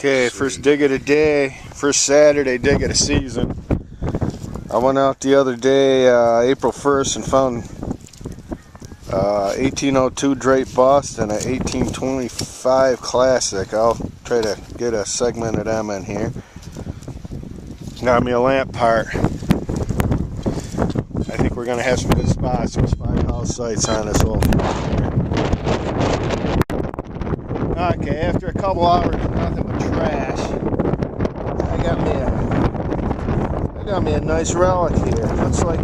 Okay, first dig of the day, first Saturday dig of the season. I went out the other day, April 1st, and found 1802 Drake Bust and a 1825 Classic. I'll try to get a segment of them in here. Got me a lamp part. I think we're going to have some good spots. There's 5 house sites on this whole thing here. Okay, after a couple hours of nothing but trash, I got me a nice relic here. Looks like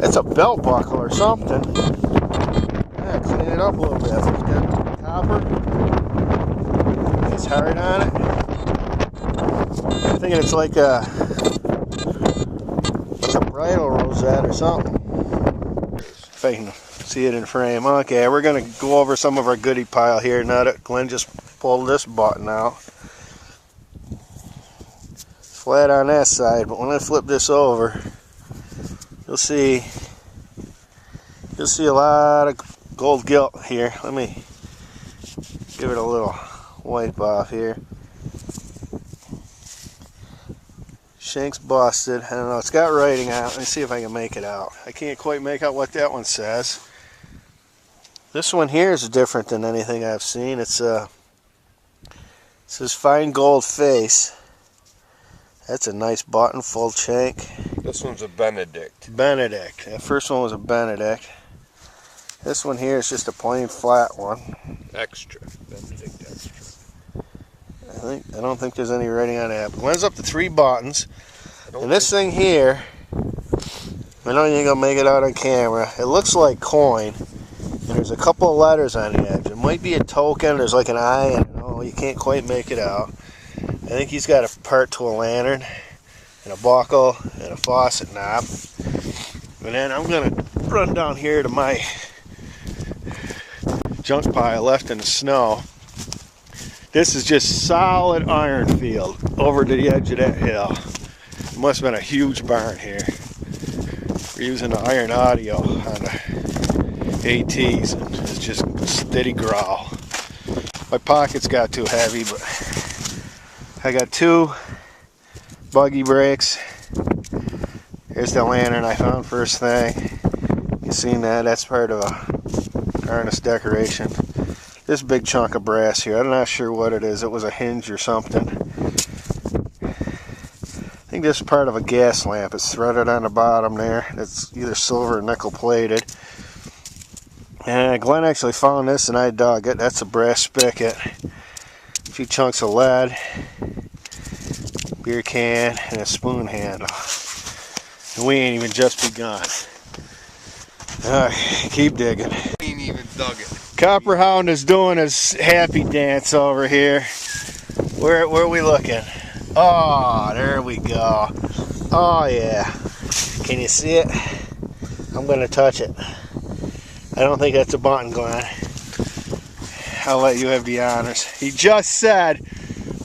it's a belt buckle or something. Yeah, clean it up a little bit. It's got copper. It's hard on it. I'm thinking it's like a bridle rosette or something. If I can see it in frame. Okay, we're gonna go over some of our goodie pile here now that Glenn just pulled this button out. Flat on that side, but when I flip this over, you'll see a lot of gold gilt here. Let me give it a little wipe off here. Shank's busted. I don't know, it's got writing on it. Let me see if I can make it out. I can't quite make out what that one says. This one here is different than anything I've seen. It says fine gold face. That's a nice button, full shank. This one's a Benedict. Benedict. That first one was a Benedict. This one here is just a plain flat one. Extra. Benedict extra. I don't think there's any writing on that. But Glenn's up to 3 buttons. And this thing here, I know you ain't gonna make it out on camera. It looks like coin. And there's a couple of letters on the edge. It might be a token. There's like an eye, and you can't quite make it out. I think he's got a part to a lantern, and a buckle, and a faucet knob. And then I'm gonna run down here to my junk pile left in the snow. This is just solid iron field over to the edge of that hill. It must have been a huge barn here. We're using the iron audio on the ATs, and it's just steady growl. My pockets got too heavy, but I got 2 buggy brakes. Here's the lantern I found first thing. You seen that? That's part of a harness decoration. This big chunk of brass here, I'm not sure what it is. It was a hinge or something. I think this is part of a gas lamp. It's threaded on the bottom there. It's either silver or nickel plated. And Glenn actually found this and I dug it. That's a brass spigot. A few chunks of lead. Beer can and a spoon handle. And we ain't even just begun. Alright, keep digging. We ain't even dug it. Copperhound is doing his happy dance over here. Where are we looking? Oh, there we go. Oh yeah. Can you see it? I'm gonna touch it. I don't think that's a button, Glenn. I'll let you have the honors. He just said,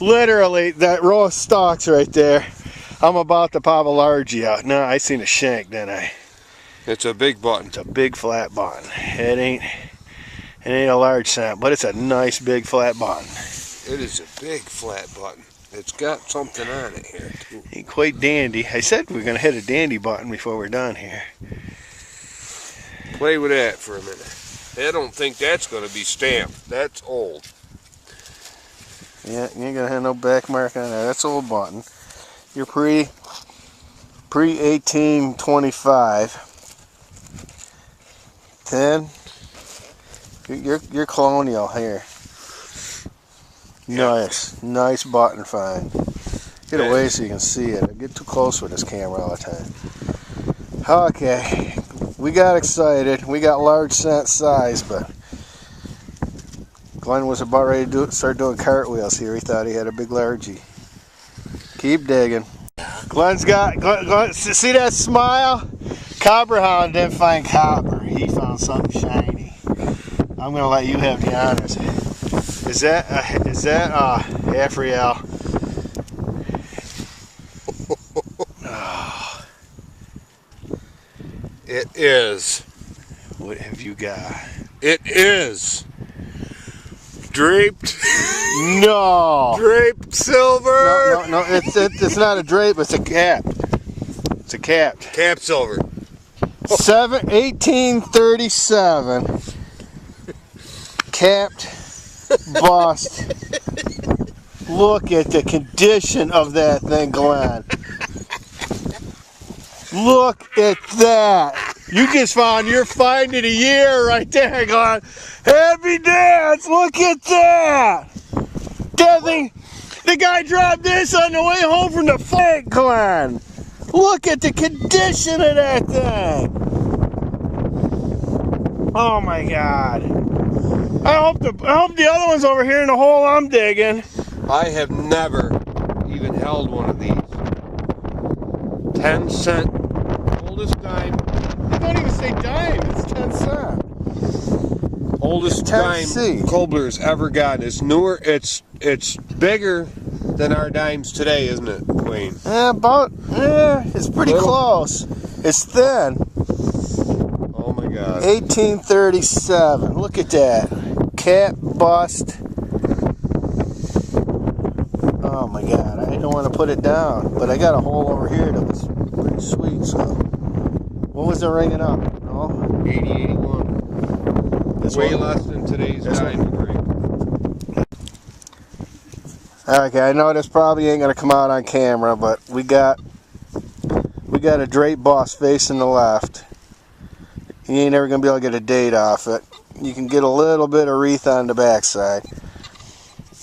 literally, that row of stalks right there, I'm about to pop a largie out. No, I seen a shank, didn't I? It's a big button. It's a big flat button. It ain't a large cent, but it's a nice big flat button. It is a big flat button. It's got something on it here too. Ain't quite dandy. I said we're gonna hit a dandy button before we're done here. Play with that for a minute. I don't think that's gonna be stamped. That's old. Yeah, you ain't gonna have no back mark on that. That's old button. You're pre 1825. 10. You're colonial here. Nice button find. Get away so you can see it. I get too close with this camera all the time. Okay, we got excited. We got large cent size, but Glenn was about ready to start doing cartwheels here. He thought he had a big largie. Keep digging. Glenn, see that smile? Copperhound didn't find copper. He found something shiny. I'm gonna let you have the honors. Is that Afriel? Oh. It is. What have you got? It is draped. No. Draped silver. No. It's not a drape. It's a cap. It's a capped. Cap silver. 1837. Capped bust. Look at the condition of that thing, Glenn. Look at that. You just found your find of the year right there, Glenn. Happy dance. Look at that. That thing, the guy dropped this on the way home from the fight, Glenn. Look at the condition of that thing. Oh my God. I hope the other one's over here in the hole I'm digging. I have never even held one of these. 10-cent. Oldest dime. They don't even say dime. It's 10 cents. Oldest dime Kobler's ever gotten. It's newer. It's bigger than our dimes today, isn't it, Wayne? It's pretty close. It's thin. Oh my God. 1837. Look at that. Cap bust. Oh my God. I don't want to put it down, but I got a hole over here that was pretty sweet. So, what was it ringing up? No? 8081. This Way one? less than today's dime ring. Okay, I know this probably ain't gonna come out on camera, but we got a drape boss facing the left. You ain't never gonna be able to get a date off it. You can get a little bit of wreath on the backside.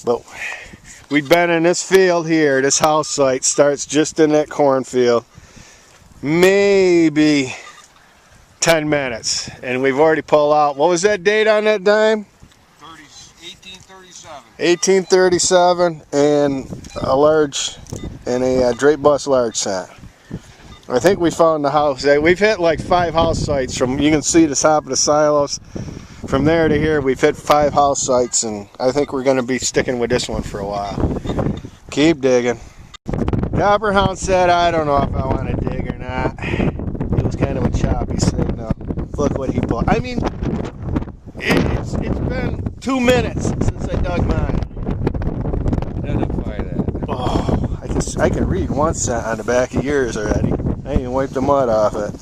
But we've been in this field here. This house site starts just in that cornfield. Maybe 10 minutes. And we've already pulled out. What was that date on that dime? 1837. 1837 and a drape bus large cent. I think we found the house. We've hit like 5 house sites from, you can see the top of the silos. From there to here, we've hit 5 house sites, and I think we're going to be sticking with this one for a while. Keep digging. Copperhound said, I don't know if I want to dig or not. It was kind of a choppy signal. Look what he bought. I mean, it's been 2 minutes since I dug mine. Identify that. Oh, I can read 1 cent on the back of yours already. I ain't even wiped the mud off it.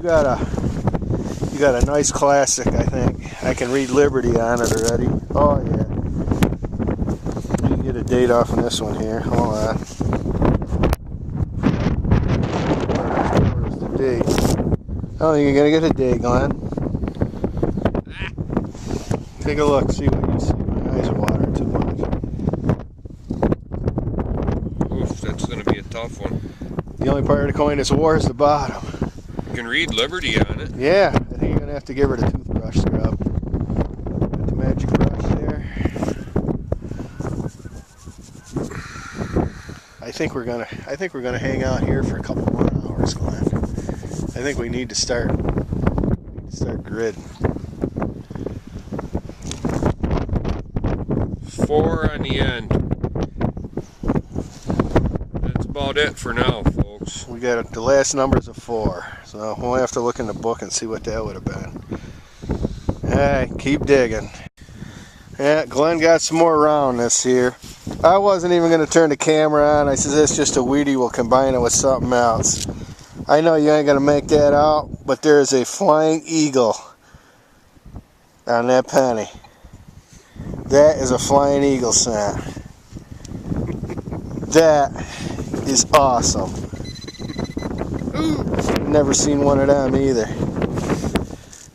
You got a nice classic, I think. I can read Liberty on it already. Oh yeah. You can get a date off on this one here. Hold on. Where's the date? I don't think you're gonna get a date, Glenn. Take a look, see what you see. My eyes are watering too much. Oof, that's gonna be a tough one. The only part of the coin that's war is the bottom. You can read Liberty on it. Yeah, I think you're gonna have to give her the toothbrush scrub. Got the magic brush there. I think we're gonna hang out here for a couple more hours, Glenn. I think we need to start gridding. 4 on the end. That's about it for now, folks. We got the last numbers of 4, so we'll have to look in the book and see what that would have been. Alright, keep digging. Yeah, Glenn got some more roundness here. I wasn't even going to turn the camera on. I said, it's just a weedy. We'll combine it with something else. I know you ain't going to make that out, but there's a flying eagle on that penny. That is a flying eagle cent. That is awesome. Never seen one of them either.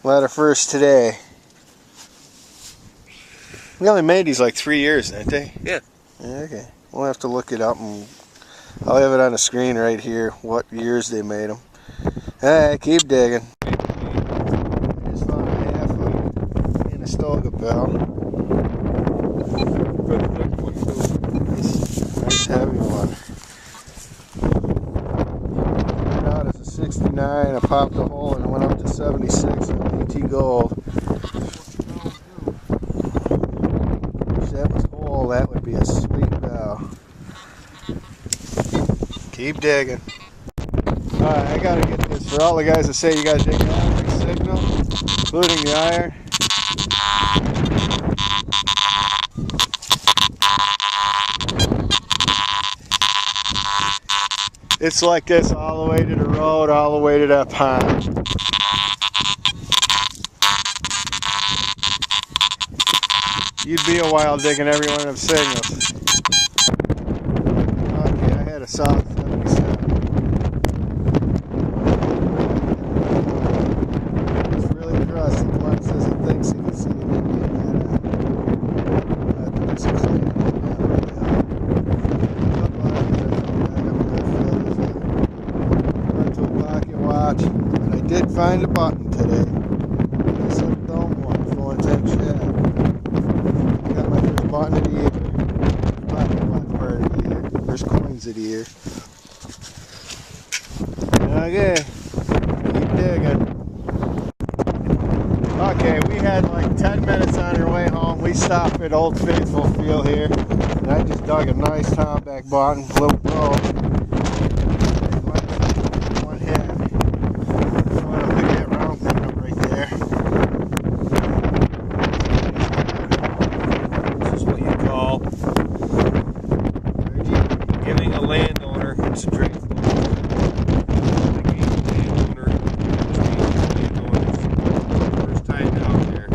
A lot of firsts today. We only made these like 3 years, didn't they? Yeah. Okay. We'll have to look it up, and I'll have it on the screen right here, what years they made them. Alright, keep digging. Just found a half in a Stoga bell. Nice heavy one. Started out as a 69, I popped a hole and it went up to 76 on AT Gold. If that was whole, that would be a sweet bell. Keep digging. Alright, I gotta get this for all the guys that say you gotta dig an electric signal, including the iron. It's like this all the way to the road, all the way to that pond. You'd be a while digging every one of them signals. Okay, I had a south 77. It's really crusty. Clark says he thinks he can see it. There's a clean watch, and I did find a button today. This little dome one, 4-inch shaft. I got my first button of the year. Pocket watch part of the year. First coins of the year. Okay, keep digging. Okay, we had like 10 minutes on our way home. We stopped at Old Faithful Field here, and I just dug a nice Tomback button, little bro. Giving a landowner straight first time down there,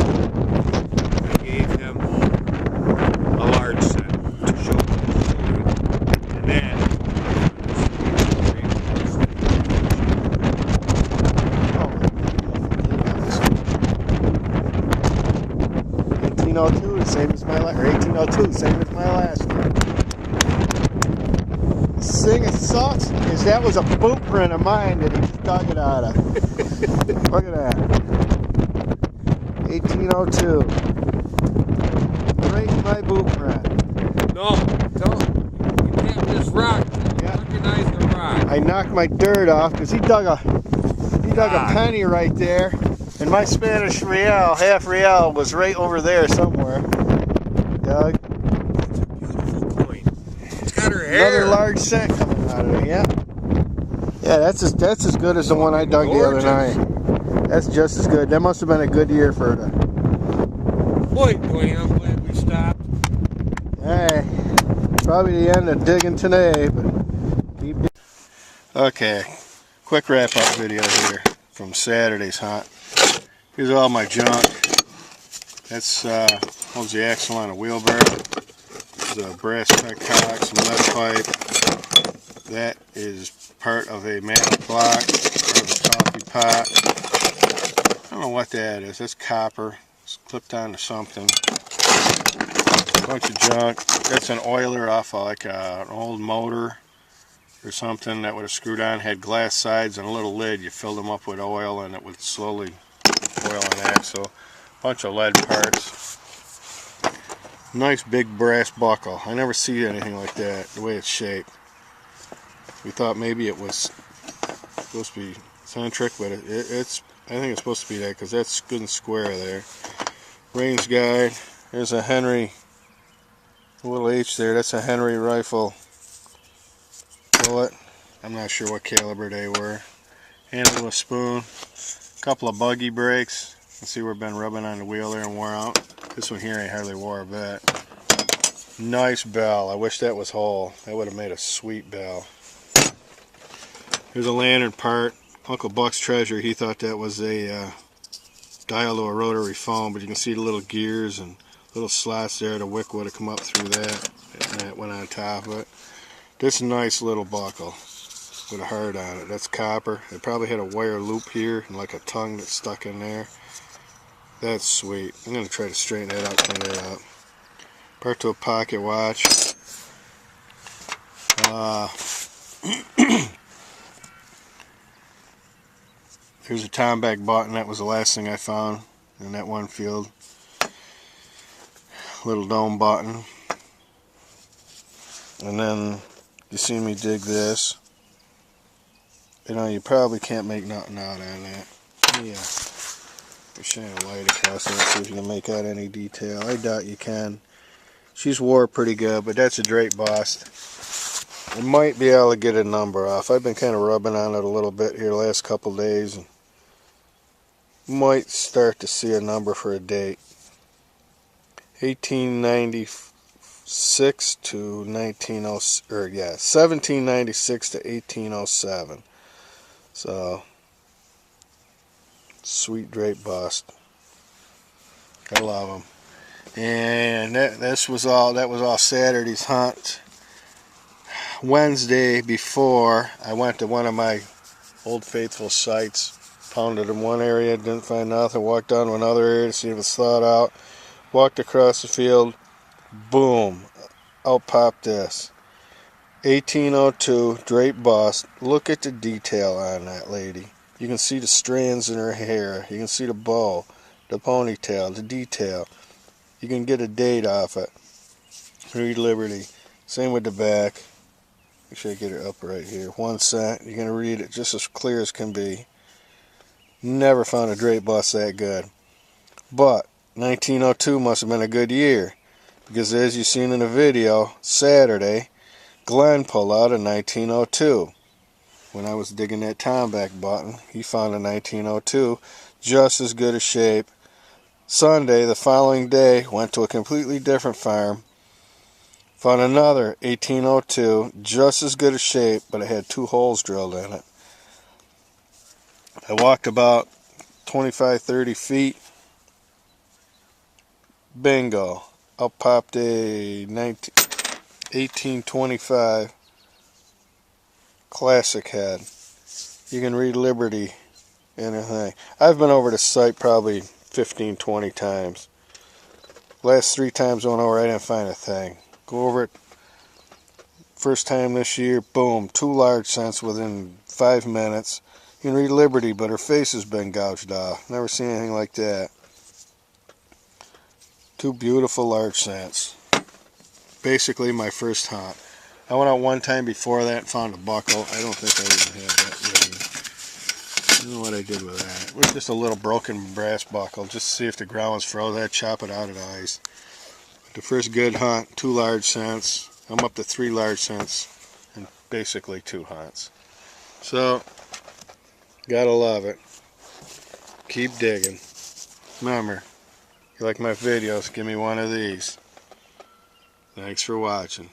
I gave him a large set to show him and then 1802, the same as my last, or 1802, same as my last one. Thing it sucks is that was a boot print of mine that he just dug it out of. Look at that. 1802. Right in my boot print. No, don't. You can't just rock. Yeah. Recognize the rock. I knocked my dirt off because he dug a penny right there, and my Spanish real, half real, was right over there somewhere. Doug. Another large cent coming out of it, yeah. Yeah, that's as good as the one I dug the other night. That's just as good. That must have been a good year for the. Boy, I'm glad we stopped. Hey, probably the end of digging today, but keep digging. Okay, quick wrap-up video here from Saturday's hunt. Here's all my junk. That's holds the axle on a wheelbarrow. A brass petcock, some lead pipe. That is part of a mantle block, part of a coffee pot. I don't know what that is. That's copper. It's clipped onto something. A bunch of junk. That's an oiler off of like an old motor or something that would have screwed on. Had glass sides and a little lid. You filled them up with oil and it would slowly oil an axle. A bunch of lead parts. Nice big brass buckle. I never see anything like that, the way it's shaped. We thought maybe it was supposed to be centric, but it's. I think it's supposed to be that because that's good and square there. Range guide. There's a Henry, a little H there. That's a Henry rifle bullet. I'm not sure what caliber they were. Handle with a spoon. A couple of buggy brakes. Let's see where I've been rubbing on the wheel there and wore out. This one here ain't hardly wore a bit. Nice bell. I wish that was whole. That would have made a sweet bell. Here's a lantern part. Uncle Buck's treasure. He thought that was a dial to a rotary phone, but you can see the little gears and little slots there. The wick would have come up through that, and that went on top of it. This nice little buckle with a heart on it. That's copper. It probably had a wire loop here and like a tongue that's stuck in there. That's sweet. I'm going to try to straighten that out, clean it up. Part to a pocket watch. Here's a Tomback button. That was the last thing I found in that one field. Little dome button. And then you see me dig this. You know, you probably can't make nothing out on that. Yeah. Shine a light across it and see if you can make out any detail. I doubt you can. She's wore pretty good, but that's a drape bust. I might be able to get a number off. I've been kind of rubbing on it a little bit here the last couple days, and might start to see a number for a date. 1896 to 1796 to 1807. So, sweet drape bust. I love them. And that was all Saturday's hunt. Wednesday before, I went to one of my Old Faithful sites, pounded in one area, didn't find nothing, walked down to another area to see if it's thawed out, walked across the field, boom, out popped this. 1802 drape bust. Look at the detail on that lady. You can see the strands in her hair, you can see the bow, the ponytail, the detail. You can get a date off it. Reed Liberty. Same with the back. Make sure I get it up right here. 1 cent. You're going to read it just as clear as can be. Never found a drape bust that good. But 1902 must have been a good year, because as you've seen in the video, Saturday, Glenn pulled out a 1902. When I was digging that Tomback button, he found a 1902, just as good a shape. Sunday, the following day, went to a completely different farm, found another 1802, just as good a shape, but it had 2 holes drilled in it. I walked about 25-30 feet. Bingo. Up popped a 1825 classic head. You can read Liberty in a thing. I've been over the site probably 15-20 times. Last 3 times I went over, I didn't find a thing. Go over it. First time this year, boom, 2 large cents within 5 minutes. You can read Liberty, but her face has been gouged off. Never seen anything like that. 2 beautiful large cents. Basically my first hunt. I went out one time before that and found a buckle. I don't think I even had that ready. I don't know what I did with that. It was just a little broken brass buckle, just to see if the ground was frozen. I'd chop it out at ice. The first good hunt, 2 large cents. I'm up to 3 large cents and basically 2 hunts. So, gotta love it. Keep digging. Remember, if you like my videos, give me one of these. Thanks for watching.